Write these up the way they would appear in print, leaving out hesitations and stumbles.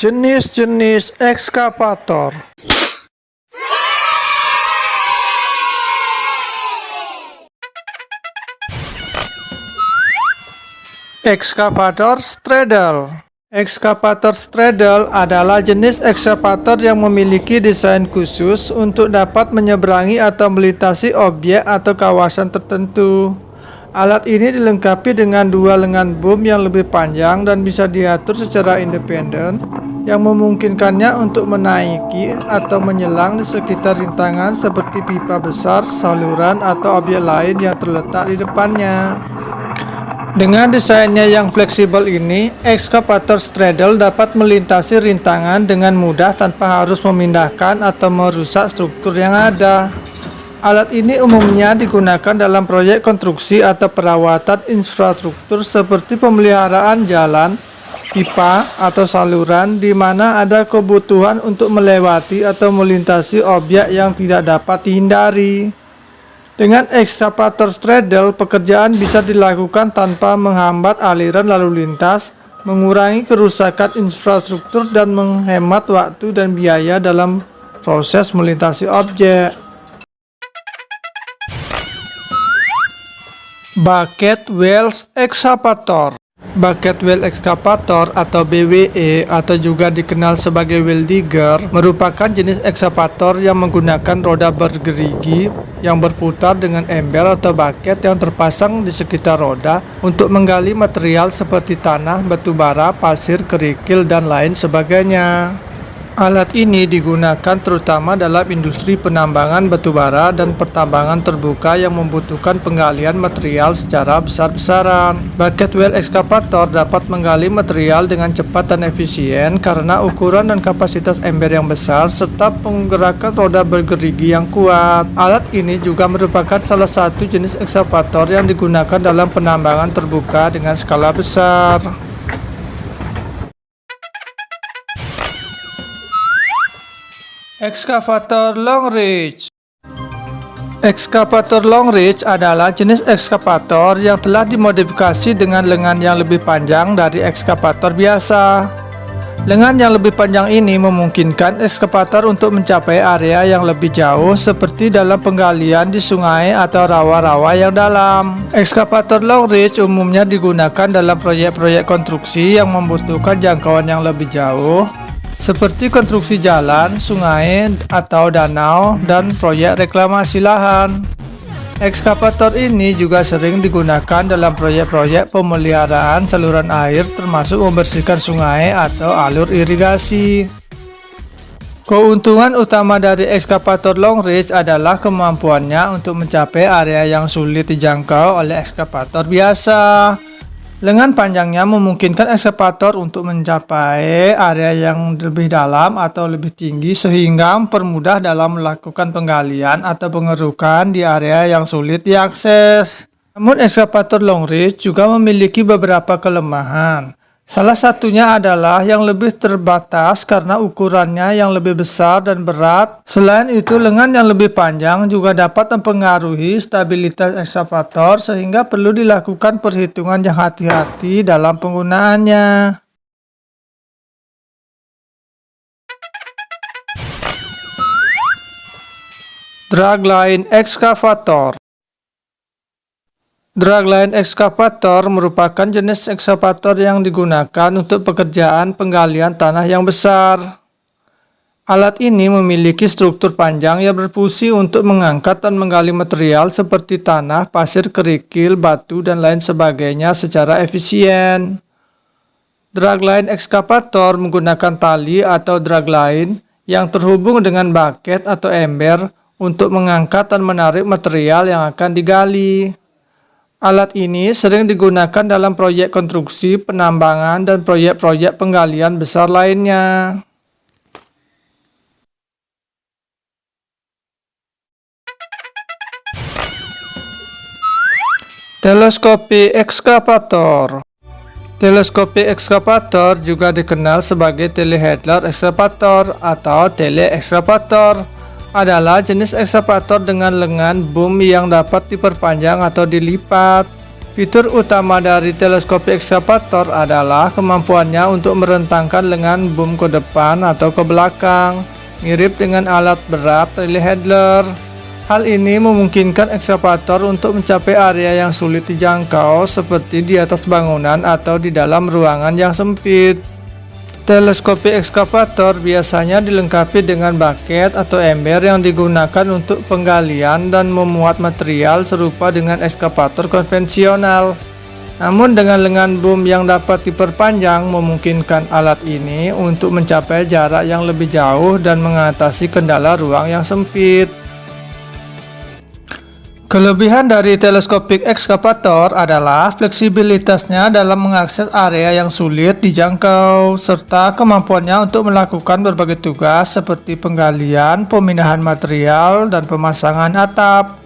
Jenis-jenis ekskavator. Ekskavator straddle. Ekskavator straddle adalah jenis ekskavator yang memiliki desain khusus untuk dapat menyeberangi atau melintasi objek atau kawasan tertentu. Alat ini dilengkapi dengan dua lengan boom yang lebih panjang dan bisa diatur secara independen, yang memungkinkannya untuk menaiki atau menyelang di sekitar rintangan seperti pipa besar, saluran, atau objek lain yang terletak di depannya. Dengan desainnya yang fleksibel ini, ekskavator straddle dapat melintasi rintangan dengan mudah tanpa harus memindahkan atau merusak struktur yang ada. Alat ini umumnya digunakan dalam proyek konstruksi atau perawatan infrastruktur seperti pemeliharaan jalan, pipa, atau saluran di mana ada kebutuhan untuk melewati atau melintasi objek yang tidak dapat dihindari. Dengan ekskavator straddle, pekerjaan bisa dilakukan tanpa menghambat aliran lalu lintas, mengurangi kerusakan infrastruktur, dan menghemat waktu dan biaya dalam proses melintasi objek. Bucket Wheels Excavator. Bucket Wheel Excavator atau BWE atau juga dikenal sebagai wheel digger merupakan jenis ekskavator yang menggunakan roda bergerigi yang berputar dengan ember atau bucket yang terpasang di sekitar roda untuk menggali material seperti tanah, batu bara, pasir, kerikil, dan lain sebagainya. Alat ini digunakan terutama dalam industri penambangan batu bara dan pertambangan terbuka yang membutuhkan penggalian material secara besar-besaran. Bucket wheel excavator dapat menggali material dengan cepat dan efisien karena ukuran dan kapasitas ember yang besar serta penggerakan roda bergerigi yang kuat. Alat ini juga merupakan salah satu jenis ekskavator yang digunakan dalam penambangan terbuka dengan skala besar. Ekskavator long reach. Ekskavator long reach adalah jenis ekskavator yang telah dimodifikasi dengan lengan yang lebih panjang dari ekskavator biasa. Lengan yang lebih panjang ini memungkinkan ekskavator untuk mencapai area yang lebih jauh seperti dalam penggalian di sungai atau rawa-rawa yang dalam. Ekskavator long reach umumnya digunakan dalam proyek-proyek konstruksi yang membutuhkan jangkauan yang lebih jauh, seperti konstruksi jalan, sungai, atau danau, dan proyek reklamasi lahan. Ekskavator ini juga sering digunakan dalam proyek-proyek pemeliharaan saluran air termasuk membersihkan sungai atau alur irigasi. Keuntungan utama dari ekskavator long reach adalah kemampuannya untuk mencapai area yang sulit dijangkau oleh ekskavator biasa. Lengan panjangnya memungkinkan ekskavator untuk mencapai area yang lebih dalam atau lebih tinggi sehingga mempermudah dalam melakukan penggalian atau pengerukan di area yang sulit diakses. Namun ekskavator long reach juga memiliki beberapa kelemahan. Salah satunya adalah yang lebih terbatas karena ukurannya yang lebih besar dan berat. Selain itu, lengan yang lebih panjang juga dapat mempengaruhi stabilitas ekskavator sehingga perlu dilakukan perhitungan yang hati-hati dalam penggunaannya. Dragline Excavator. Dragline excavator merupakan jenis ekskavator yang digunakan untuk pekerjaan penggalian tanah yang besar. Alat ini memiliki struktur panjang yang berfungsi untuk mengangkat dan menggali material seperti tanah, pasir, kerikil, batu, dan lain sebagainya secara efisien. Dragline excavator menggunakan tali atau dragline yang terhubung dengan bucket atau ember untuk mengangkat dan menarik material yang akan digali. Alat ini sering digunakan dalam proyek konstruksi, penambangan, dan proyek-proyek penggalian besar lainnya. Teleskopi ekskavator. Teleskopi ekskavator juga dikenal sebagai telehandler ekskavator atau tele-ekskavator. Adalah jenis ekskavator dengan lengan boom yang dapat diperpanjang atau dilipat. Fitur utama dari teleskopik ekskavator adalah kemampuannya untuk merentangkan lengan boom ke depan atau ke belakang, mirip dengan alat berat telehandler. Hal ini memungkinkan ekskavator untuk mencapai area yang sulit dijangkau seperti di atas bangunan atau di dalam ruangan yang sempit. Teleskopik ekskavator biasanya dilengkapi dengan buket atau ember yang digunakan untuk penggalian dan memuat material serupa dengan ekskavator konvensional. Namun dengan lengan boom yang dapat diperpanjang memungkinkan alat ini untuk mencapai jarak yang lebih jauh dan mengatasi kendala ruang yang sempit. Kelebihan dari teleskopik ekskavator adalah fleksibilitasnya dalam mengakses area yang sulit dijangkau, serta kemampuannya untuk melakukan berbagai tugas seperti penggalian, pemindahan material, dan pemasangan atap.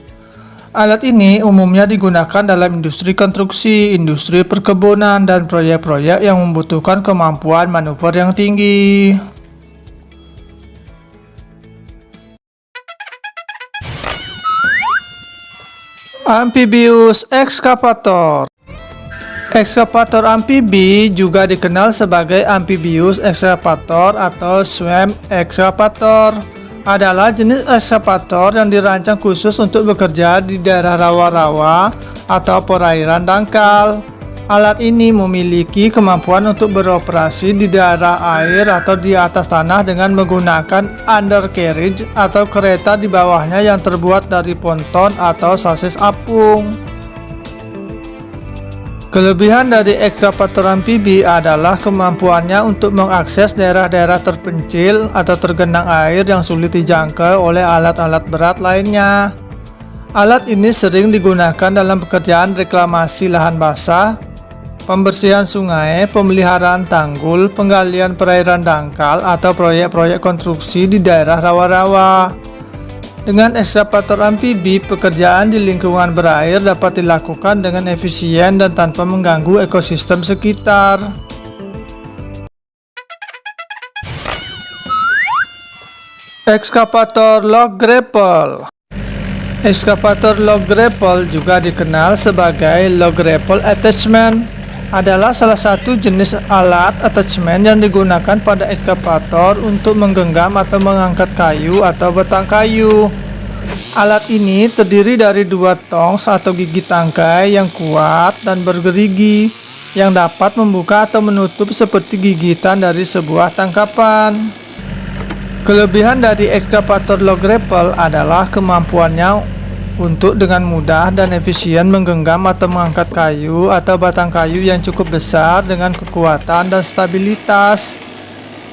Alat ini umumnya digunakan dalam industri konstruksi, industri perkebunan, dan proyek-proyek yang membutuhkan kemampuan manuver yang tinggi. Amphibious Excavator. Ekskavator amfibi juga dikenal sebagai amphibious excavator atau swamp excavator adalah jenis ekskavator yang dirancang khusus untuk bekerja di daerah rawa-rawa atau perairan dangkal. Alat ini memiliki kemampuan untuk beroperasi di daerah air atau di atas tanah dengan menggunakan undercarriage atau kereta di bawahnya yang terbuat dari ponton atau sasis apung. Kelebihan dari ekskavator amfibi adalah kemampuannya untuk mengakses daerah-daerah terpencil atau tergenang air yang sulit dijangkau oleh alat-alat berat lainnya. Alat ini sering digunakan dalam pekerjaan reklamasi lahan basah, pembersihan sungai, pemeliharaan tanggul, penggalian perairan dangkal, atau proyek-proyek konstruksi di daerah rawa-rawa. Dengan ekskavator amfibi, pekerjaan di lingkungan berair dapat dilakukan dengan efisien dan tanpa mengganggu ekosistem sekitar. Ekskavator log grapple. Ekskavator log grapple juga dikenal sebagai log grapple attachment adalah salah satu jenis alat attachment yang digunakan pada ekskavator untuk menggenggam atau mengangkat kayu atau batang kayu. Alat ini terdiri dari dua tongs atau gigi tangkai yang kuat dan bergerigi yang dapat membuka atau menutup seperti gigitan dari sebuah tangkapan. Kelebihan dari ekskavator log grapple adalah kemampuannya untuk dengan mudah dan efisien menggenggam atau mengangkat kayu atau batang kayu yang cukup besar dengan kekuatan dan stabilitas.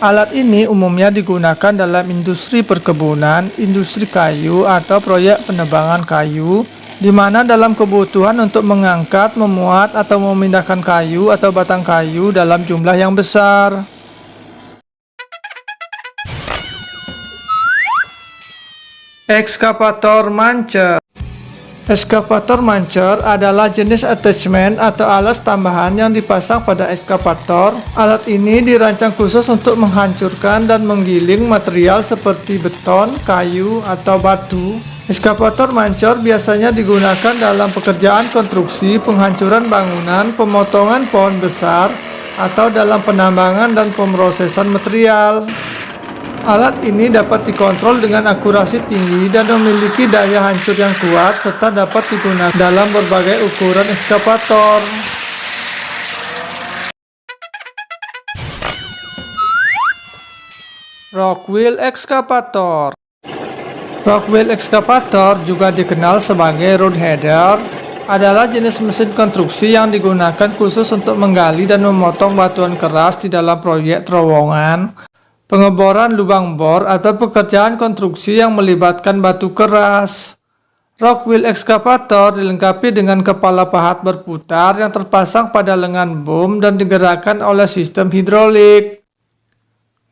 Alat ini umumnya digunakan dalam industri perkebunan, industri kayu, atau proyek penebangan kayu, di mana dalam kebutuhan untuk mengangkat, memuat, atau memindahkan kayu atau batang kayu dalam jumlah yang besar. Ekskavator mancer. Ekskavator mancer adalah jenis attachment atau alas tambahan yang dipasang pada ekskavator. Alat ini dirancang khusus untuk menghancurkan dan menggiling material seperti beton, kayu, atau batu. Ekskavator mancer biasanya digunakan dalam pekerjaan konstruksi, penghancuran bangunan, pemotongan pohon besar, atau dalam penambangan dan pemrosesan material. Alat ini dapat dikontrol dengan akurasi tinggi dan memiliki daya hancur yang kuat serta dapat digunakan dalam berbagai ukuran ekskavator. Rockwheel Excavator. Rockwheel Excavator juga dikenal sebagai roadheader adalah jenis mesin konstruksi yang digunakan khusus untuk menggali dan memotong batuan keras di dalam proyek terowongan, pengeboran lubang bor, atau pekerjaan konstruksi yang melibatkan batu keras. Rockwheel excavator dilengkapi dengan kepala pahat berputar yang terpasang pada lengan boom dan digerakkan oleh sistem hidrolik.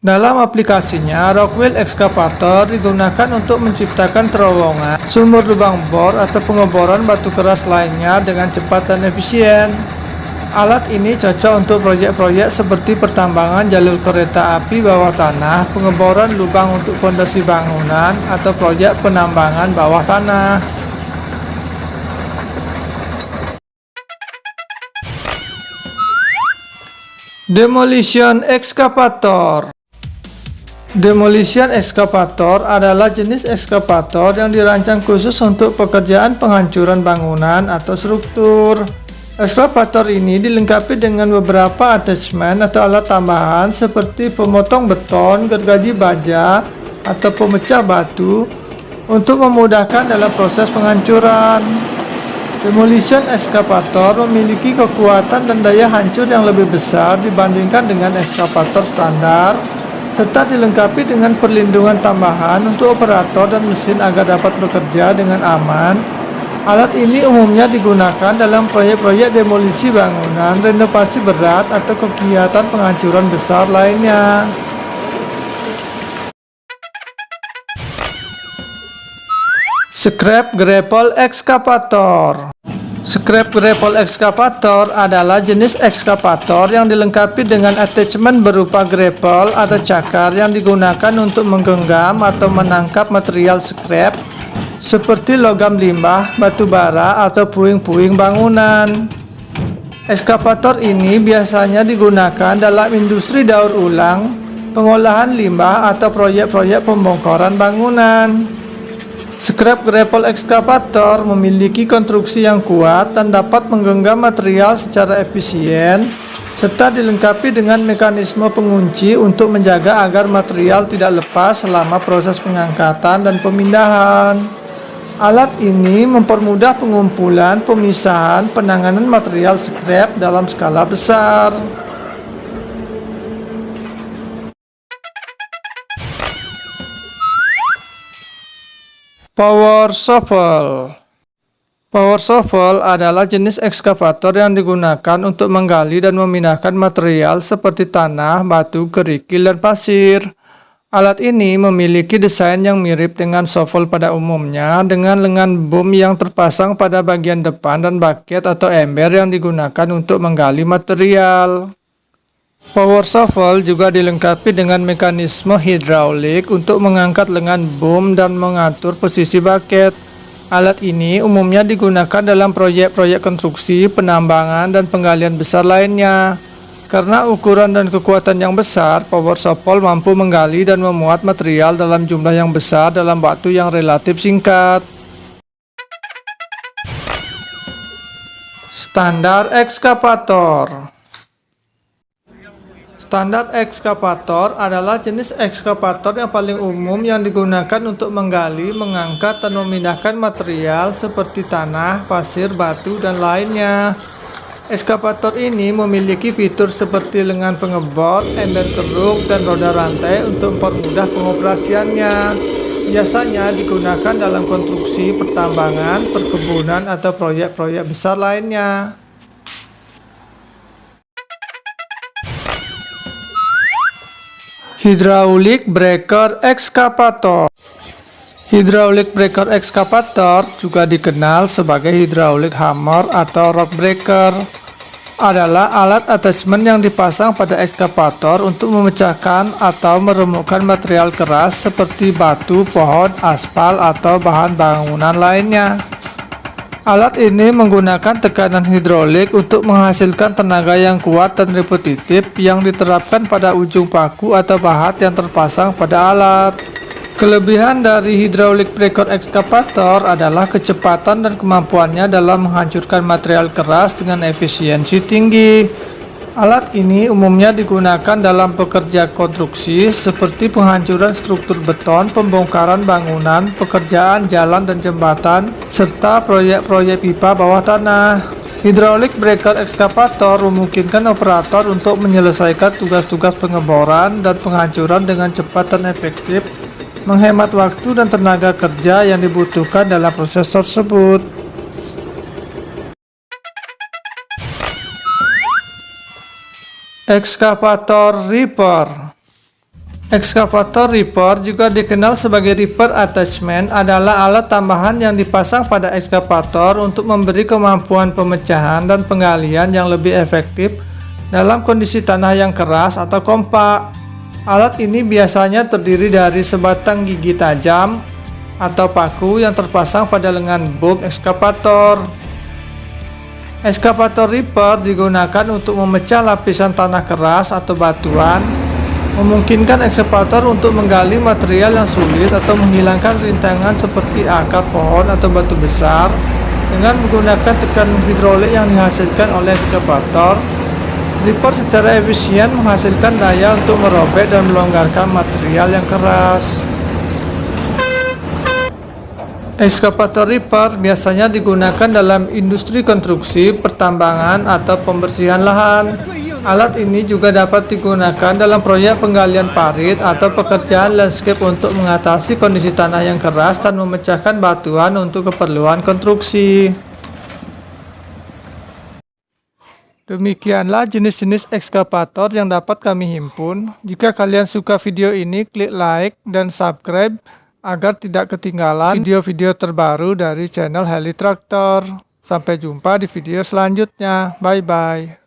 Dalam aplikasinya, Rockwheel excavator digunakan untuk menciptakan terowongan, sumur lubang bor, atau pengeboran batu keras lainnya dengan cepat dan efisien. Alat ini cocok untuk proyek-proyek seperti pertambangan jalur kereta api bawah tanah, pengeboran lubang untuk fondasi bangunan, atau proyek penambangan bawah tanah. Demolition excavator. Demolition excavator adalah jenis ekskavator yang dirancang khusus untuk pekerjaan penghancuran bangunan atau struktur. Ekskavator ini dilengkapi dengan beberapa attachment atau alat tambahan seperti pemotong beton, gergaji baja, atau pemecah batu untuk memudahkan dalam proses penghancuran. Demolition excavator memiliki kekuatan dan daya hancur yang lebih besar dibandingkan dengan ekskavator standar, serta dilengkapi dengan perlindungan tambahan untuk operator dan mesin agar dapat bekerja dengan aman. Alat ini umumnya digunakan dalam proyek-proyek demolisi bangunan, renovasi berat, atau kegiatan penghancuran besar lainnya. Scrap grapple excavator. Scrap grapple excavator adalah jenis ekskavator yang dilengkapi dengan attachment berupa grapple atau cakar yang digunakan untuk menggenggam atau menangkap material scrap seperti logam limbah, batu bara, atau puing-puing bangunan. Ekskavator ini biasanya digunakan dalam industri daur ulang, pengolahan limbah, atau proyek-proyek pembongkaran bangunan. Scrap grapple excavator memiliki konstruksi yang kuat dan dapat menggenggam material secara efisien, serta dilengkapi dengan mekanisme pengunci untuk menjaga agar material tidak lepas selama proses pengangkatan dan pemindahan. Alat ini mempermudah pengumpulan, pemisahan, penanganan material scrap dalam skala besar. Power shovel. Power shovel adalah jenis ekskavator yang digunakan untuk menggali dan memindahkan material seperti tanah, batu, kerikil, dan pasir. Alat ini memiliki desain yang mirip dengan shovel pada umumnya, dengan lengan boom yang terpasang pada bagian depan dan bucket atau ember yang digunakan untuk menggali material. Power shovel juga dilengkapi dengan mekanisme hidraulik untuk mengangkat lengan boom dan mengatur posisi bucket. Alat ini umumnya digunakan dalam proyek-proyek konstruksi, penambangan, dan penggalian besar lainnya. Karena ukuran dan kekuatan yang besar, power shovel mampu menggali dan memuat material dalam jumlah yang besar dalam waktu yang relatif singkat. Standar ekskavator. Standar ekskavator adalah jenis ekskavator yang paling umum yang digunakan untuk menggali, mengangkat, dan memindahkan material seperti tanah, pasir, batu, dan lainnya. Ekskavator ini memiliki fitur seperti lengan pengebor, ember keruk, dan roda rantai untuk mempermudah pengoperasiannya. Biasanya digunakan dalam konstruksi, pertambangan, perkebunan, atau proyek-proyek besar lainnya. Hydraulic breaker excavator. Hydraulic breaker excavator juga dikenal sebagai hydraulic hammer atau rock breaker. Adalah alat attachment yang dipasang pada ekskavator untuk memecahkan atau meremukkan material keras seperti batu, pohon, aspal, atau bahan bangunan lainnya. Alat ini menggunakan tekanan hidrolik untuk menghasilkan tenaga yang kuat dan repetitif yang diterapkan pada ujung paku atau bahat yang terpasang pada alat. Kelebihan dari hydraulic breaker excavator adalah kecepatan dan kemampuannya dalam menghancurkan material keras dengan efisiensi tinggi. Alat ini umumnya digunakan dalam pekerjaan konstruksi seperti penghancuran struktur beton, pembongkaran bangunan, pekerjaan jalan dan jembatan, serta proyek-proyek pipa bawah tanah. Hydraulic breaker excavator memungkinkan operator untuk menyelesaikan tugas-tugas pengeboran dan penghancuran dengan cepat dan efektif, menghemat waktu dan tenaga kerja yang dibutuhkan dalam proses tersebut. Ekskavator ripper. Ekskavator ripper juga dikenal sebagai ripper attachment adalah alat tambahan yang dipasang pada ekskavator untuk memberi kemampuan pemecahan dan penggalian yang lebih efektif dalam kondisi tanah yang keras atau kompak. Alat ini biasanya terdiri dari sebatang gigi tajam atau paku yang terpasang pada lengan boom ekskavator. Ekskavator ripper digunakan untuk memecah lapisan tanah keras atau batuan, memungkinkan ekskavator untuk menggali material yang sulit atau menghilangkan rintangan seperti akar pohon atau batu besar. Dengan menggunakan tekanan hidrolik yang dihasilkan oleh ekskavator, ripper secara efisien menghasilkan daya untuk merobek dan melonggarkan material yang keras. Ekskavator ripper biasanya digunakan dalam industri konstruksi, pertambangan, atau pembersihan lahan. Alat ini juga dapat digunakan dalam proyek penggalian parit atau pekerjaan landscape untuk mengatasi kondisi tanah yang keras dan memecahkan batuan untuk keperluan konstruksi. Demikianlah jenis-jenis ekskavator yang dapat kami himpun. Jika kalian suka video ini, klik like dan subscribe agar tidak ketinggalan video-video terbaru dari channel Heli Traktor. Sampai jumpa di video selanjutnya. Bye-bye.